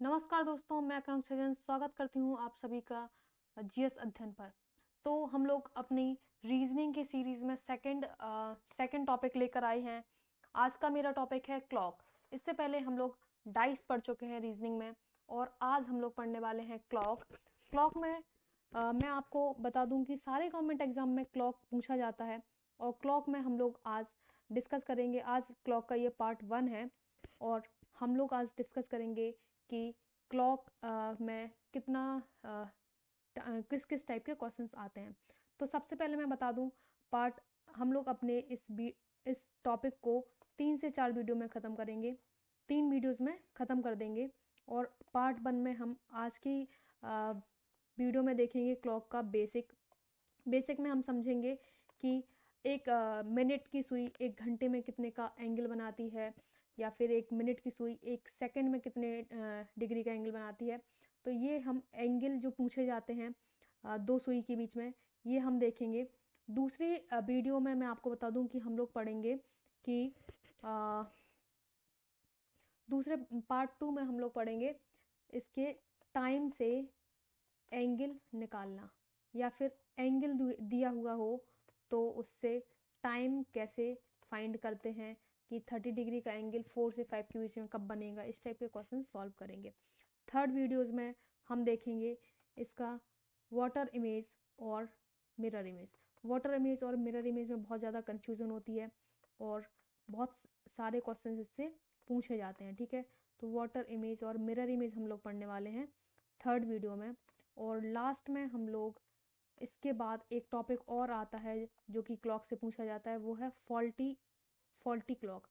नमस्कार दोस्तों, मैं आकांक्षा जैन स्वागत करती हूँ आप सभी का जीएस अध्ययन पर। तो हम लोग अपनी रीजनिंग की सीरीज में सेकंड टॉपिक लेकर आए हैं। आज का मेरा टॉपिक है क्लॉक। इससे पहले हम लोग डाइस पढ़ चुके हैं रीजनिंग में और आज हम लोग पढ़ने वाले हैं क्लॉक। क्लॉक में मैं आपको बता दूं कि सारे गवर्नमेंट एग्जाम में क्लॉक पूछा जाता है और क्लॉक में हम लोग आज डिस्कस करेंगे। आज क्लॉक का ये पार्ट 1 है और हम लोग आज डिस्कस करेंगे कि क्लॉक में कितना किस किस टाइप के क्वेश्चंस आते हैं। तो सबसे पहले मैं बता दूं, पार्ट हम लोग अपने इस टॉपिक को 3 से 4 वीडियो में ख़त्म करेंगे। 3 वीडियोस में ख़त्म कर देंगे और पार्ट 1 में हम आज की वीडियो में देखेंगे क्लॉक का बेसिक में हम समझेंगे कि एक मिनट की सुई 1 घंटे में कितने का एंगल बनाती है, या फिर 1 मिनट की सुई 1 सेकंड में कितने डिग्री का एंगल बनाती है। तो ये हम एंगल जो पूछे जाते हैं दो सुई के बीच में, ये हम देखेंगे। दूसरी वीडियो में मैं आपको बता दूं कि हम लोग पढ़ेंगे कि दूसरे पार्ट 2 में हम लोग पढ़ेंगे इसके टाइम से एंगल निकालना, या फिर एंगल दिया हुआ हो तो उससे टाइम कैसे फाइंड करते हैं कि 30 डिग्री का एंगल 4 से 5 के बीच में कब बनेगा। इस टाइप के क्वेश्चन सॉल्व करेंगे। थर्ड वीडियोस में हम देखेंगे इसका वाटर इमेज और मिरर इमेज। वाटर इमेज और मिरर इमेज में बहुत ज़्यादा कन्फ्यूज़न होती है और बहुत सारे क्वेश्चन इससे पूछे जाते हैं। ठीक है, तो वाटर इमेज और मिरर इमेज हम लोग पढ़ने वाले हैं थर्ड वीडियो में। और लास्ट में हम लोग इसके बाद एक टॉपिक और आता है जो कि क्लॉक से पूछा जाता है, वो है फॉल्टी क्लॉक।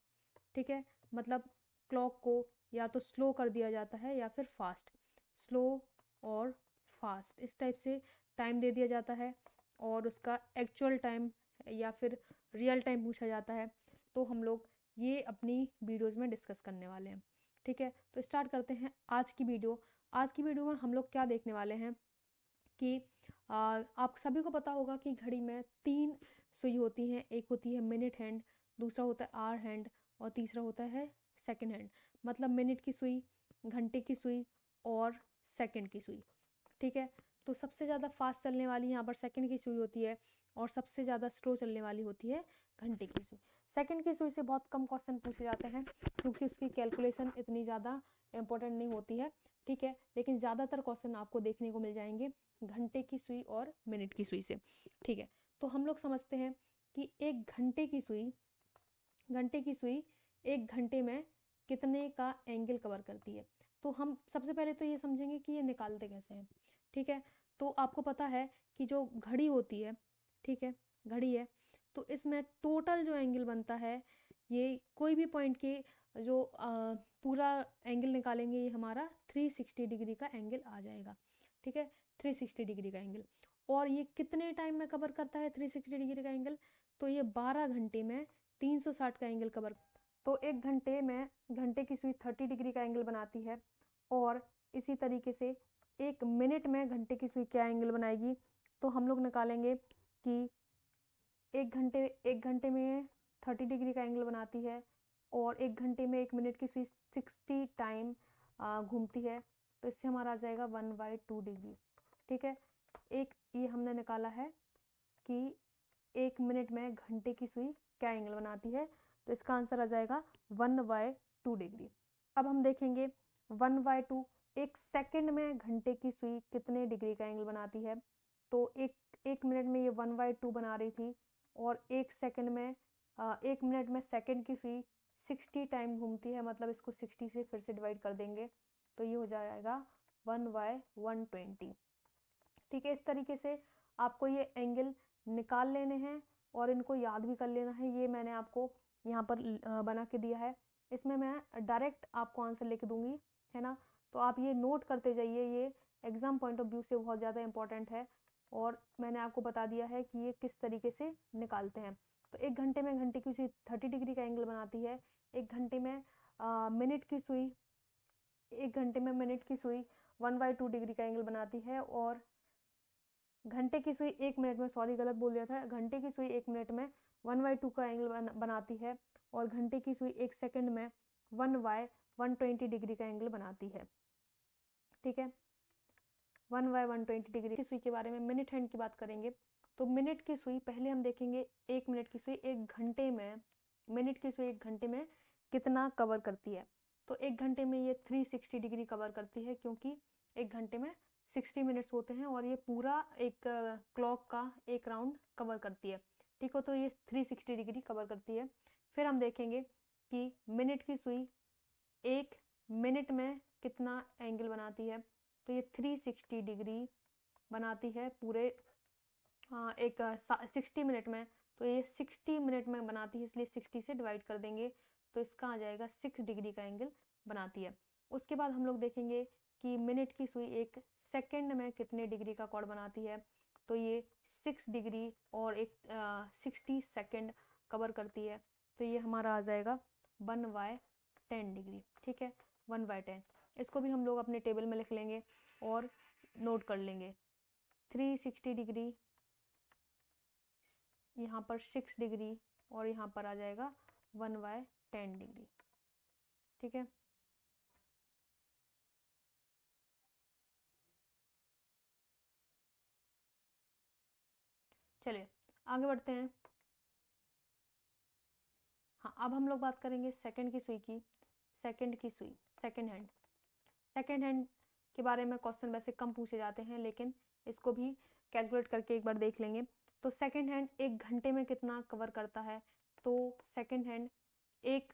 ठीक है, मतलब क्लॉक को या तो स्लो कर दिया जाता है या फिर फास्ट, स्लो और फास्ट इस टाइप से टाइम दे दिया जाता है और उसका एक्चुअल टाइम या फिर रियल टाइम पूछा जाता है। तो हम लोग ये अपनी वीडियोस में डिस्कस करने वाले हैं। ठीक है, तो स्टार्ट करते हैं आज की वीडियो। आज की वीडियो में हम लोग क्या देखने वाले हैं कि आप सभी को पता होगा कि घड़ी में 3 सुई होती हैं। एक होती है मिनट हैंड, दूसरा होता है आवर हैंड और तीसरा होता है सेकंड हैंड। मतलब मिनट की सुई, घंटे की सुई और सेकंड की सुई। ठीक है, तो सबसे ज़्यादा फास्ट चलने वाली यहाँ पर सेकंड की सुई होती है और सबसे ज़्यादा स्लो चलने वाली होती है घंटे की सुई। सेकंड की सुई से बहुत कम क्वेश्चन पूछे जाते हैं क्योंकि उसकी कैलकुलेशन इतनी ज़्यादा इंपॉर्टेंट नहीं होती है। ठीक है, लेकिन ज़्यादातर क्वेश्चन आपको देखने को मिल जाएंगे घंटे की सुई और मिनट की सुई से। ठीक है, तो हम लोग समझते हैं कि घंटे की सुई 1 घंटे में कितने का एंगल कवर करती है। तो हम सबसे पहले तो ये समझेंगे कि ये निकालते कैसे हैं। ठीक है, तो आपको पता है कि जो घड़ी होती है, ठीक है, घड़ी है, तो इसमें टोटल जो एंगल बनता है, ये कोई भी पॉइंट के जो पूरा एंगल निकालेंगे ये हमारा 360 डिग्री का एंगल आ जाएगा। ठीक है, 360 डिग्री का एंगल। और ये कितने टाइम में कवर करता है 360 डिग्री का एंगल? तो ये 12 घंटे में 360 का एंगल कवर। तो 1 घंटे में घंटे की सुई 30 डिग्री का एंगल बनाती है और इसी तरीके से 1 मिनट में घंटे की सुई क्या एंगल बनाएगी। तो हम लोग निकालेंगे कि 1 घंटे में 30 डिग्री का एंगल बनाती है और 1 घंटे में 1 मिनट की सुई 60 टाइम घूमती है। तो इससे हमारा आ जाएगा 1/2 डिग्री। ठीक है, एक ये हमने निकाला है कि 1 मिनट में घंटे की सुई क्या एंगल बनाती है। तो इसका आंसर आ जाएगा 1/2 डिग्री। अब हम देखेंगे 1/2, 1 सेकंड में घंटे की सुई कितने डिग्री का एंगल बनाती है। तो एक मिनट में ये 1/2 बना रही थी और 1 मिनट में सेकंड की सुई 60 टाइम घूमती है, मतलब इसको 60 से फिर से डिवाइड कर देंगे तो ये हो जाएगा 1/120। ठीक है, इस तरीके से आपको ये एंगल निकाल लेने हैं और इनको याद भी कर लेना है। ये मैंने आपको यहाँ पर बना के दिया है, इसमें मैं डायरेक्ट आपको आंसर लिख दूंगी, है ना। तो आप ये नोट करते जाइए, ये एग्जाम पॉइंट ऑफ व्यू से बहुत ज़्यादा इंपॉर्टेंट है और मैंने आपको बता दिया है कि ये किस तरीके से निकालते हैं। तो 1 घंटे में घंटे की सुई 30 डिग्री का एंगल बनाती है। 1 घंटे में मिनट की सुई 1 घंटे में मिनट की सुई 1/2 डिग्री का एंगल बनाती है और घंटे की सुई 1 मिनट में, सॉरी गलत बोल दिया था, घंटे की सुई 1 मिनट में 1/2 का एंगल बनाती है और घंटे की सुई 1 सेकंड में 1/120 डिग्री का एंगल बनाती है। ठीक है। 1/120 डिग्री की सुई के बारे में मिनट हैंड की बात करेंगे तो मिनट की सुई पहले हम देखेंगे, 1 मिनट की सुई 1 घंटे में, मिनट की सुई 1 घंटे में कितना कवर करती है। तो 1 घंटे में ये 360 डिग्री कवर करती है, क्योंकि 1 घंटे में 60 मिनट्स होते हैं और ये पूरा एक क्लॉक का एक राउंड कवर करती है। ठीक हो, तो ये 360 डिग्री कवर करती है। फिर हम देखेंगे कि मिनट की सुई 1 मिनट में कितना एंगल बनाती है। तो ये 360 डिग्री बनाती है पूरे एक 60 मिनट में। तो ये 60 मिनट में बनाती है, इसलिए 60 से डिवाइड कर देंगे तो इसका आ जाएगा 6 डिग्री का एंगल बनाती है। उसके बाद हम लोग देखेंगे कि मिनट की सुई 1 सेकंड में कितने डिग्री का कोण बनाती है। तो ये 6 डिग्री और एक 60 सेकंड कवर करती है। तो ये हमारा आ जाएगा 1/10 डिग्री। ठीक है, 1/10। इसको भी हम लोग अपने टेबल में लिख लेंगे और नोट कर लेंगे। 360 डिग्री, यहाँ पर 6 डिग्री और यहाँ पर आ जाएगा 1/10 डिग्री। ठीक है, चलिए आगे बढ़ते हैं। हाँ, अब हम लोग बात करेंगे सेकंड की सुई की। सेकंड की सुई, सेकंड हैंड। सेकंड हैंड के बारे में क्वेश्चन वैसे कम पूछे जाते हैं, लेकिन इसको भी कैलकुलेट करके एक बार देख लेंगे। तो सेकंड हैंड 1 घंटे में कितना कवर करता है। तो सेकंड हैंड एक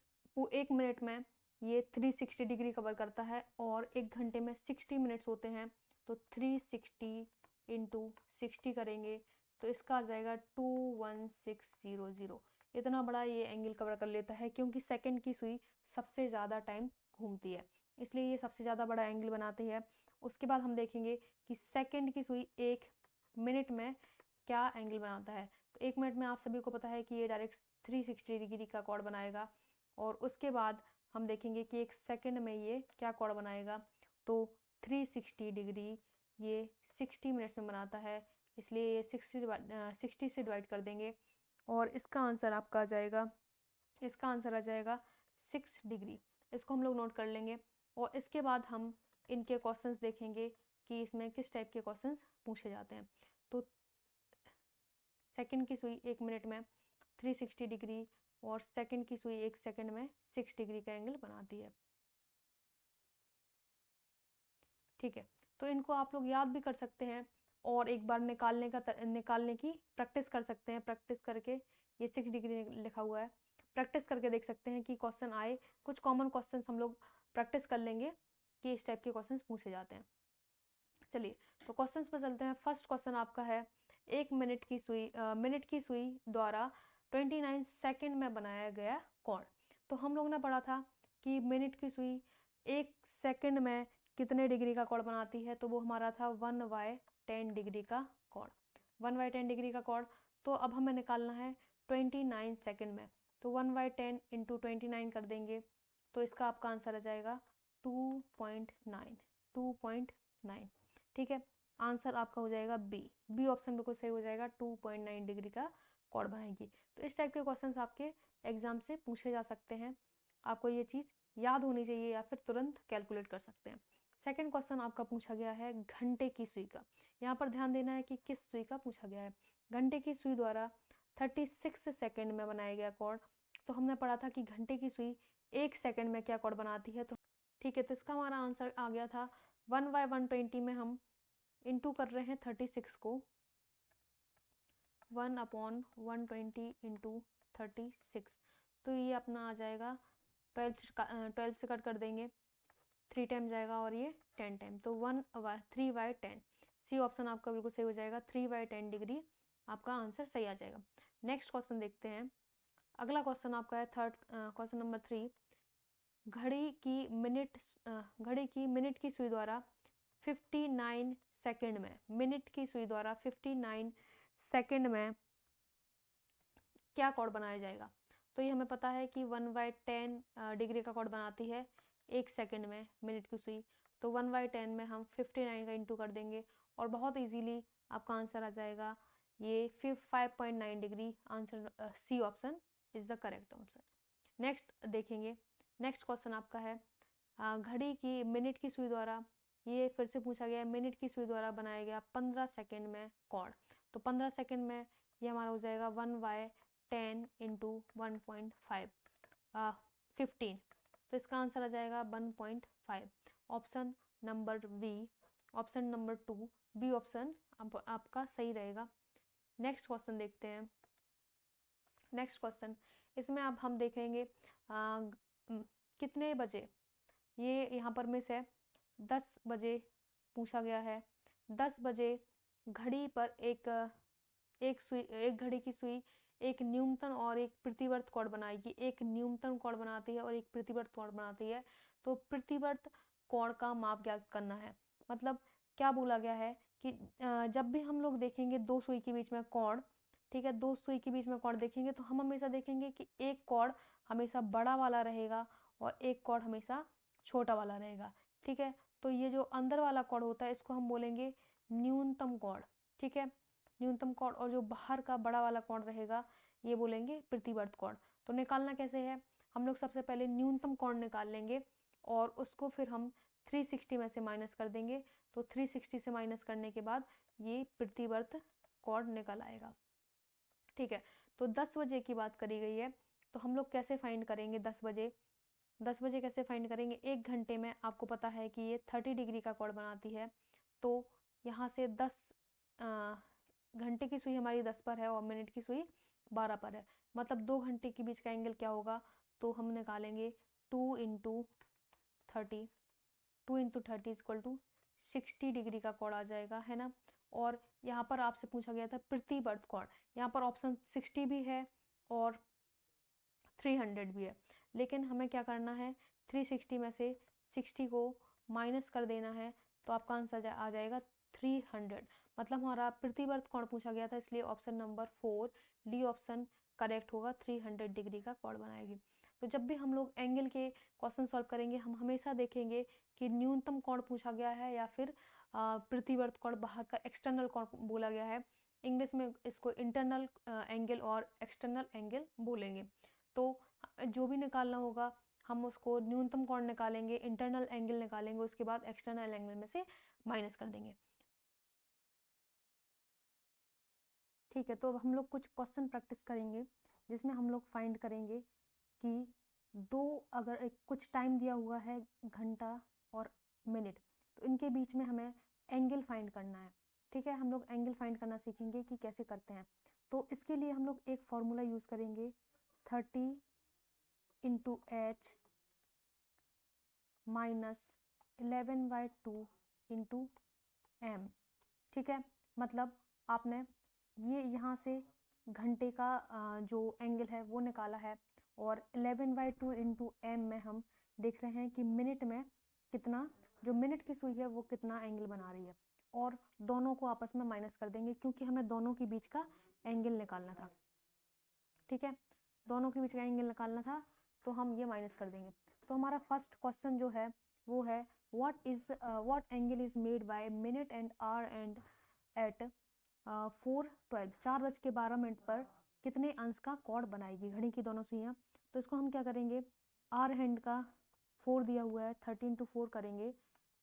मिनट में ये 360 डिग्री कवर करता है और 1 घंटे में 60 मिनट्स होते हैं। तो 360 इंटू 60 करेंगे तो इसका आ जाएगा 21600। इतना बड़ा ये एंगल कवर कर लेता है, क्योंकि सेकंड की सुई सबसे ज़्यादा टाइम घूमती है, इसलिए ये सबसे ज़्यादा बड़ा एंगल बनाती है। उसके बाद हम देखेंगे कि सेकंड की सुई 1 मिनट में क्या एंगल बनाता है। तो 1 मिनट में आप सभी को पता है कि ये डायरेक्ट 360 डिग्री का कोण बनाएगा। और उसके बाद हम देखेंगे कि 1 सेकंड में ये क्या कोण बनाएगा। तो 360 डिग्री ये 60 मिनट्स में बनाता है, इसलिए ये 60 से डिवाइड कर देंगे और इसका आंसर आपका आ जाएगा, इसका आंसर आ जाएगा 6 डिग्री। इसको हम लोग नोट कर लेंगे और इसके बाद हम इनके क्वेश्चंस देखेंगे कि इसमें किस टाइप के क्वेश्चंस पूछे जाते हैं। तो सेकंड की सुई 1 मिनट में 360 डिग्री और सेकंड की सुई 1 सेकंड में 6 डिग्री का एंगल बनाती है। ठीक है, तो इनको आप लोग याद भी कर सकते हैं और एक बार निकालने की प्रैक्टिस कर सकते हैं। प्रैक्टिस करके ये 6 डिग्री लिखा हुआ है, प्रैक्टिस करके देख सकते हैं कि क्वेश्चन आए। कुछ कॉमन क्वेश्चन हम लोग प्रैक्टिस कर लेंगे कि इस टाइप के क्वेश्चन पूछे जाते हैं। चलिए तो क्वेश्चंस पर चलते हैं। फर्स्ट क्वेश्चन आपका है, 1 मिनट की सुई द्वारा 29 सेकंड में बनाया गया कोण। तो हम लोग ने पढ़ा था कि मिनट की सुई 1 सेकंड में कितने डिग्री का कोण बनाती है। तो वो हमारा था 1/10 डिग्री का कोण, 1/10 डिग्री का कोण। तो अब हमें निकालना है 29 सेकंड में। तो 1/10 इंटू 29 कर देंगे तो इसका आपका आंसर आ जाएगा 2.9, 2.9। ठीक है, आंसर आपका हो जाएगा बी ऑप्शन बिल्कुल सही हो जाएगा, 2.9 डिग्री का कोण बनाएगी। तो इस टाइप के क्वेश्चंस आपके एग्जाम से पूछे जा सकते हैं, आपको ये चीज़ याद होनी चाहिए या फिर तुरंत कैलकुलेट कर सकते हैं। सेकंड क्वेश्चन आपका पूछा गया है घंटे की सुई का। यहाँ पर ध्यान देना है कि किस सुई का पूछा गया है। घंटे की सुई द्वारा 36 सेकंड में बनाया गया कोण। तो हमने पढ़ा था कि घंटे की सुई 1 सेकंड में क्या कोण बनाती है। तो ठीक है, तो इसका हमारा आंसर आ गया था 1/120 में हम इंटू कर रहे हैं 36 को, 1/120 इंटू 36। तो ये अपना आ जाएगा 12 से कट कर देंगे, 3 टाइम जाएगा और ये 10 टाइम। तो 3/10, सी ऑप्शन आपका बिल्कुल सही हो जाएगा, 3/10 डिग्री आपका आंसर सही आ जाएगा। नेक्स्ट क्वेश्चन देखते हैं। अगला क्वेश्चन आपका है क्वेश्चन नंबर 3, घड़ी की मिनट की सुई द्वारा 59 सेकंड में, मिनट की सुई द्वारा 59 सेकंड में क्या कोण बनाया जाएगा। तो ये हमें पता है कि 1/10 डिग्री का कोण बनाती है 1 सेकंड में मिनट की सुई। तो 1/10 में हम 59 का इंटू कर देंगे और बहुत इजीली आपका आंसर आ जाएगा ये 5.9 degree. Answer C option is the correct answer. Next देखेंगे, नेक्स्ट क्वेश्चन आपका है घड़ी की मिनट की सुई द्वारा ये फिर से पूछा गया है मिनट की सुई द्वारा बनाया गया 15 सेकेंड में कॉर्ड। तो 15 सेकेंड में ये हमारा हो जाएगा 1/10 इंटू 1.5 15। तो इसका आंसर आ जाएगा 1.5। Option number B, option number 2 B option आपका सही रहेगा। नेक्स्ट क्वेश्चन देखते हैं। नेक्स्ट क्वेश्चन, इसमें अब हम देखेंगे कितने बजे, ये यहाँ पर मिस है, 10 बजे पूछा गया है। 10 बजे घड़ी पर एक घड़ी की सुई एक न्यूनतम और एक प्रतिवर्त कोण बनाएगी। एक न्यूनतम कोण बनाती है और एक प्रतिवर्त कोण बनाती है। तो प्रतिवर्त कोण का माप ज्ञात करना है। मतलब क्या बोला गया है कि जब भी हम लोग देखेंगे दो सुई के बीच में कोण, ठीक है, दो सुई के बीच में कोण देखेंगे तो हम हमेशा देखेंगे कि एक कोण हमेशा बड़ा वाला रहेगा और एक कोण हमेशा छोटा वाला रहेगा। ठीक है, तो ये जो अंदर वाला कोण होता है इसको हम बोलेंगे न्यूनतम कोण। ठीक है, न्यूनतम कोण, और जो बाहर का बड़ा वाला कोण रहेगा ये बोलेंगे प्रतिवर्त कोण। तो निकालना कैसे है, हम लोग सबसे पहले न्यूनतम कोण निकाल लेंगे और उसको फिर हम 360 में से माइनस कर देंगे। तो 360 से माइनस करने के बाद ये प्रतिवर्त कोण निकल आएगा। ठीक है, तो 10 बजे की बात करी गई है, तो हम लोग कैसे फाइंड करेंगे 10 बजे। 10 बजे कैसे फाइंड करेंगे, एक घंटे में आपको पता है कि ये 30 डिग्री का कोण बनाती है। तो यहाँ से 10 घंटे की सुई हमारी 10 पर है और मिनट की सुई 12 पर है, मतलब 2 घंटे के बीच का एंगल क्या होगा, तो हम निकालेंगे 2 into 30, 2 into 30 equal to 60 degree का कोण आ जाएगा, है ना। और यहाँ पर आपसे पूछा गया था प्रतिवर्त कोण, यहाँ पर ऑप्शन 60 भी है और 300 भी है, लेकिन हमें क्या करना है, 360 में से 60 को माइनस कर देना है, तो आपका आंसर आ जाएगा 300। मतलब हमारा प्रतिवर्त कोण पूछा गया था, इसलिए option number 4 D option correct होगा, 300 डिग्री का कोण बनाएगी। तो जब भी हम लोग एंगल के क्वेश्चन सॉल्व करेंगे हम हमेशा देखेंगे कि न्यूनतम कोण पूछा गया है या फिर प्रतिवर्त कोण, बाहर का एक्सटर्नल कोण बोला गया है। इंग्लिश में इसको इंटरनल एंगल और एक्सटर्नल एंगल बोलेंगे। तो जो भी निकालना होगा हम उसको न्यूनतम कोण निकालेंगे, इंटरनल एंगल निकालेंगे, उसके बाद एक्सटर्नल एंगल में से माइनस कर देंगे। ठीक है, तो अब हम लोग कुछ क्वेश्चन प्रैक्टिस करेंगे जिसमें हम लोग फाइंड करेंगे कि दो, अगर एक कुछ टाइम दिया हुआ है घंटा और मिनट, तो इनके बीच में हमें एंगल फाइंड करना है। ठीक है, हम लोग एंगल फाइंड करना सीखेंगे कि कैसे करते हैं। तो इसके लिए हम लोग एक फॉर्मूला यूज़ करेंगे, 30 into H minus 11/2 into M. ठीक है, मतलब आपने ये यहाँ से घंटे का जो एंगल है वो निकाला है और 11/2 इंटू एम में हम देख रहे हैं कि मिनट में कितना, जो मिनट की सुई है वो कितना एंगल बना रही है, और दोनों को आपस में माइनस कर देंगे क्योंकि हमें दोनों के बीच का एंगल निकालना था। ठीक है, दोनों के बीच का एंगल निकालना था तो हम ये माइनस कर देंगे। तो हमारा फर्स्ट क्वेश्चन जो है वो है what angle is made by minute and hour and at 4:12, 4:12 पर कितने अंश का कोण बनाएगी घड़ी की दोनों सुइयां। तो इसको हम क्या करेंगे, आर हैंड का 4 दिया हुआ है, 13 to 4 करेंगे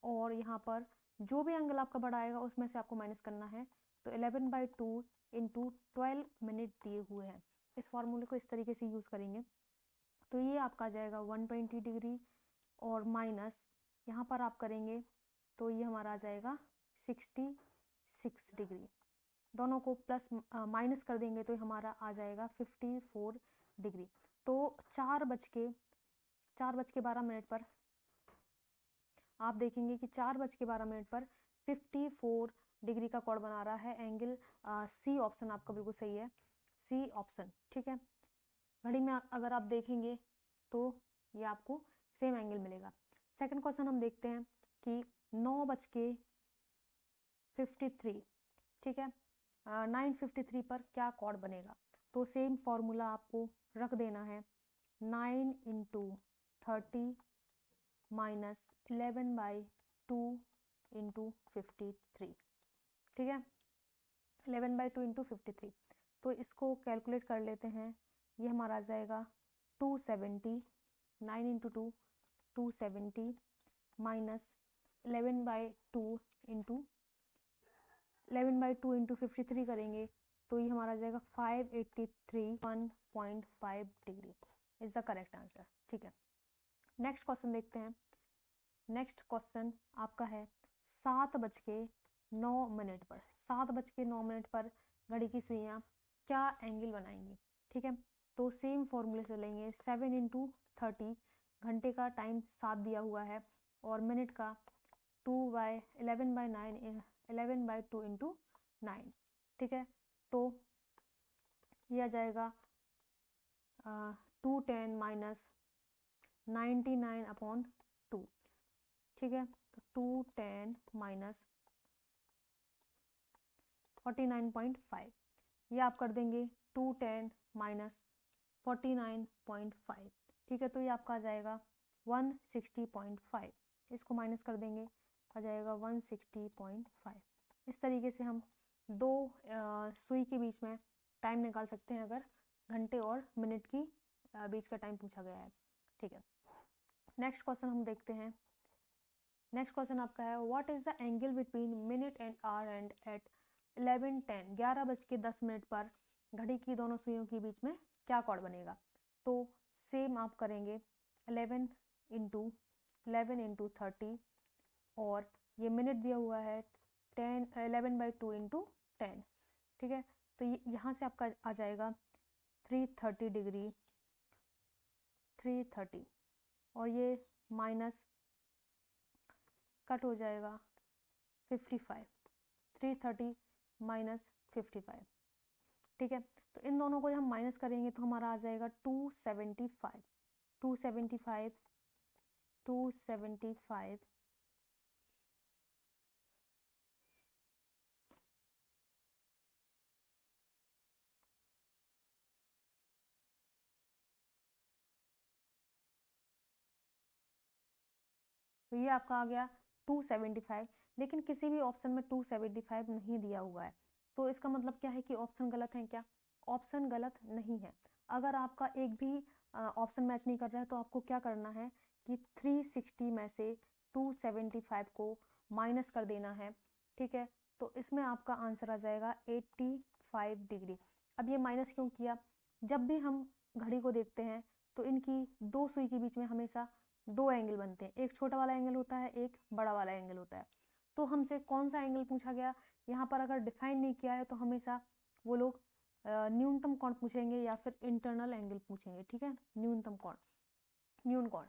और यहाँ पर जो भी एंगल आपका बड़ा आएगा उसमें से आपको माइनस करना है। तो 11/2 इंटू 12 मिनट दिए हुए हैं, इस फॉर्मूले को इस तरीके से यूज़ करेंगे। तो ये आपका आ जाएगा 120 डिग्री और माइनस यहाँ पर आप करेंगे तो ये हमारा आ जाएगा 66 डिग्री। दोनों को प्लस माइनस कर देंगे तो हमारा आ जाएगा 54 डिग्री। तो 4:12 पर आप देखेंगे कि 4:12 पर 54 डिग्री का कोण बना रहा है एंगल। सी ऑप्शन आपका बिल्कुल सही है, सी ऑप्शन। ठीक है, घड़ी में अगर आप देखेंगे तो ये आपको सेम एंगल मिलेगा। सेकंड क्वेश्चन हम देखते हैं कि 9:53, ठीक है, 9:53 पर क्या कोण बनेगा। तो सेम फॉर्मूला आपको रख देना है, 9 इंटू 30 माइनस 11/2 इंटू 53। ठीक है, 11/2 इंटू 53। तो इसको कैलकुलेट कर लेते हैं, ये हमारा आ जाएगा 270, 9 इंटू 2 270 माइनस 11/2 इंटू 53 करेंगे तो ये हमारा जाएगा 583.1.5 degree is the correct answer. ठीक है, नेक्स्ट क्वेश्चन देखते हैं। नेक्स्ट क्वेश्चन आपका है 7:09 पर 7:09 पर घड़ी की सुइयां क्या एंगल बनाएंगी। ठीक है, तो सेम फॉर्मूले से लेंगे 7 इंटू 30, घंटे का टाइम 7 दिया हुआ है और मिनट का 11/2 इंटू 9। ठीक है, तो यह आ जाएगा 210 माइनस 99/2। ठीक है, तो 210 माइनस 49.5, ये आप कर देंगे 210 माइनस 49.5। ठीक है, तो ये आपका आ जाएगा 160.5, इसको माइनस कर देंगे आ जाएगा 160.5। इस तरीके से हम दो सुई के बीच में टाइम निकाल सकते हैं अगर घंटे और मिनट की बीच का टाइम पूछा गया है। ठीक है, नेक्स्ट क्वेश्चन हम देखते हैं। नेक्स्ट क्वेश्चन आपका है what is the angle between minute and hour and at 11:10, 11:10 पर घड़ी की दोनों सुइयों के बीच में क्या कोण बनेगा। तो सेम आप करेंगे 11 इंटू 30 और ये मिनट दिया हुआ है 11/2 इंटू 10। ठीक है, तो ये यहाँ से आपका आ जाएगा 330 डिग्री 330 और ये माइनस कट हो जाएगा 55, 330 माइनस 55। ठीक है, तो इन दोनों को हम माइनस करेंगे तो हमारा आ जाएगा 275 275 275 तो ये आपका आ गया 275, लेकिन किसी भी ऑप्शन में 275 नहीं दिया हुआ है, तो इसका मतलब क्या है कि ऑप्शन गलत है क्या। ऑप्शन गलत नहीं है। अगर आपका एक भी ऑप्शन मैच नहीं कर रहा है तो आपको क्या करना है कि 360 में से 275 को माइनस कर देना है। ठीक है, तो इसमें आपका आंसर आ जाएगा 85 डिग्री। अब ये माइनस क्यों किया, जब भी हम घड़ी को देखते हैं तो इनकी दो सुई के बीच में हमेशा दो एंगल बनते हैं, एक छोटा वाला एंगल होता है, एक बड़ा वाला एंगल होता है। तो हमसे कौन सा एंगल पूछा गया, यहाँ पर अगर डिफाइन नहीं किया है तो हमेशा वो लोग न्यूनतम कोण पूछेंगे या फिर इंटरनल एंगल पूछेंगे। ठीक है, न्यूनतम कोण, न्यून कोण।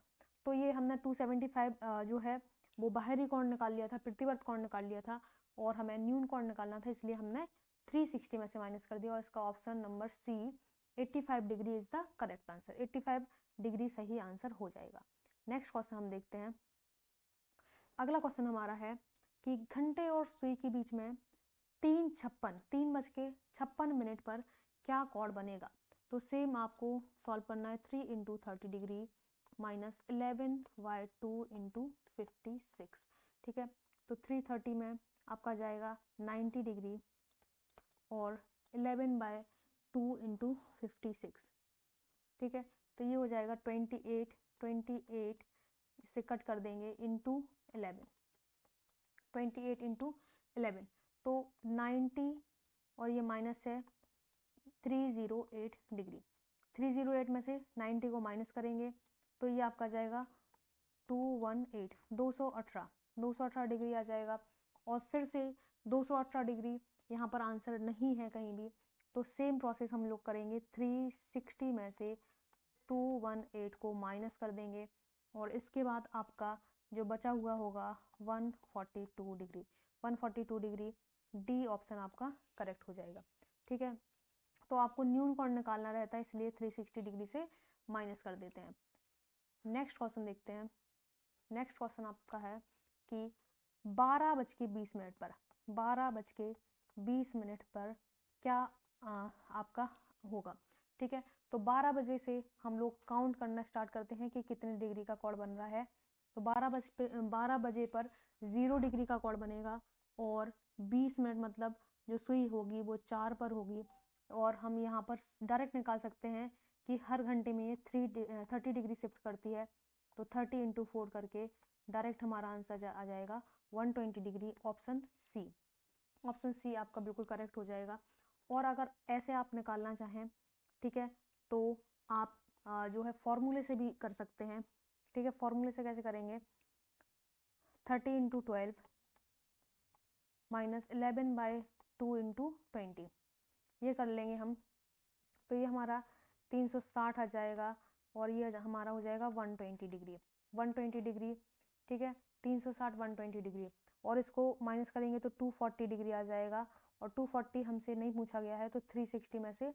तो ये हमने 275 जो है वो बाहरी कोण निकाल लिया था, प्रतिवर्त कोण निकाल लिया था और हमें न्यून कोण निकालना था, इसलिए हमने 360 में से माइनस कर दिया और इसका option number C 85 degree is the correct answer. 85 degree सही आंसर हो जाएगा। नेक्स्ट क्वेश्चन हम देखते हैं। अगला क्वेश्चन हमारा है कि घंटे और सुई के बीच में 3:56 पर क्या कोण बनेगा। तो सेम आपको सॉल्व करना है 3 इंटू 30 डिग्री माइनस 11/2 इंटू 56। ठीक है, तो 330 में आपका जाएगा 90 डिग्री और 11/2 इंटू 56। ठीक है, तो ये हो जाएगा 28 इससे कट कर देंगे इंटू 11, 28 इंटू 11, तो 90 और ये माइनस है 308 डिग्री। 308 में से 90 को माइनस करेंगे तो ये आपका जाएगा 218 डिग्री आ जाएगा। और फिर से 218 डिग्री यहाँ पर आंसर नहीं है कहीं भी, तो सेम प्रोसेस हम लोग करेंगे। 360 में से 218 को माइनस कर देंगे और इसके बाद आपका जो बचा हुआ होगा 142 डिग्री। 142 डिग्री डी ऑप्शन आपका करेक्ट हो जाएगा। ठीक है, तो आपको न्यून कोण निकालना रहता है, इसलिए 360 डिग्री से माइनस कर देते हैं। नेक्स्ट क्वेश्चन देखते हैं। नेक्स्ट क्वेश्चन आपका है कि 12:20 पर 12:20 पर क्या आपका होगा। ठीक है, तो 12 बजे से हम लोग काउंट करना स्टार्ट करते हैं कि कितने डिग्री का कोण बन रहा है। तो 12 बजे पर 0 डिग्री का कोण बनेगा और 20 मिनट मतलब जो सुई होगी वो 4 पर होगी। और हम यहाँ पर डायरेक्ट निकाल सकते हैं कि हर घंटे में ये 30 डिग्री शिफ्ट करती है, तो 30 इंटू 4 करके डायरेक्ट हमारा आंसर आ जाएगा 120 degree, option C. Option C आपका बिल्कुल करेक्ट हो जाएगा। और अगर ऐसे आप निकालना चाहें, ठीक है, तो आप जो है फॉर्मूले से भी कर सकते हैं। ठीक है, फॉर्मूले से कैसे करेंगे, 30 इंटू 12 माइनस 11/2 इंटू 20, ये कर लेंगे हम। तो ये हमारा 360 आ जाएगा और ये हमारा हो जाएगा 120 डिग्री। 120 डिग्री, ठीक है, 360 120 डिग्री, और इसको माइनस करेंगे तो 240 डिग्री आ जाएगा। और 240 हमसे नहीं पूछा गया है, तो 360 में से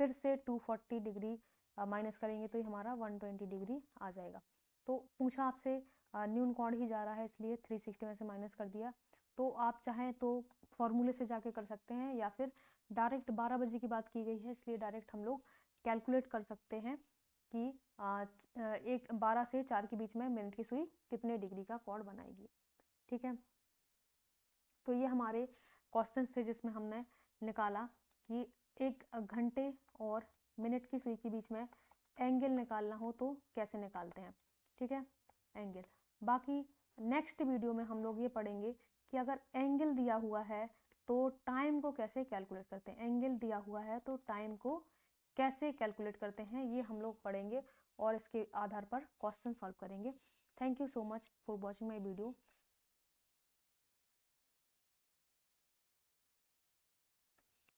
फिर से 240 डिग्री माइनस करेंगे तो ये हमारा 120 डिग्री आ जाएगा। तो पूछा आपसे न्यून कोण ही जा रहा है, इसलिए 360 में से माइनस कर दिया। तो आप चाहें तो फॉर्मूले से जाके कर सकते हैं, या फिर डायरेक्ट 12 बजे की बात की गई है इसलिए डायरेक्ट हम लोग कैलकुलेट कर सकते हैं कि 12 से 4 के बीच में मिनट की सुई कितने डिग्री का कोण बनाएगी। ठीक है, तो ये हमारे क्वेश्चंस थे जिसमें हमने निकाला कि 1 घंटे और मिनट की सुई के बीच में एंगल निकालना हो तो कैसे निकालते हैं। ठीक है, एंगल। बाकी नेक्स्ट वीडियो में हम लोग ये पढ़ेंगे कि अगर एंगल दिया हुआ है तो टाइम को कैसे कैलकुलेट करते हैं। एंगल दिया हुआ है तो टाइम को कैसे कैलकुलेट करते हैं, ये हम लोग पढ़ेंगे और इसके आधार पर क्वेश्चन सॉल्व करेंगे। Thank you so much for watching my video.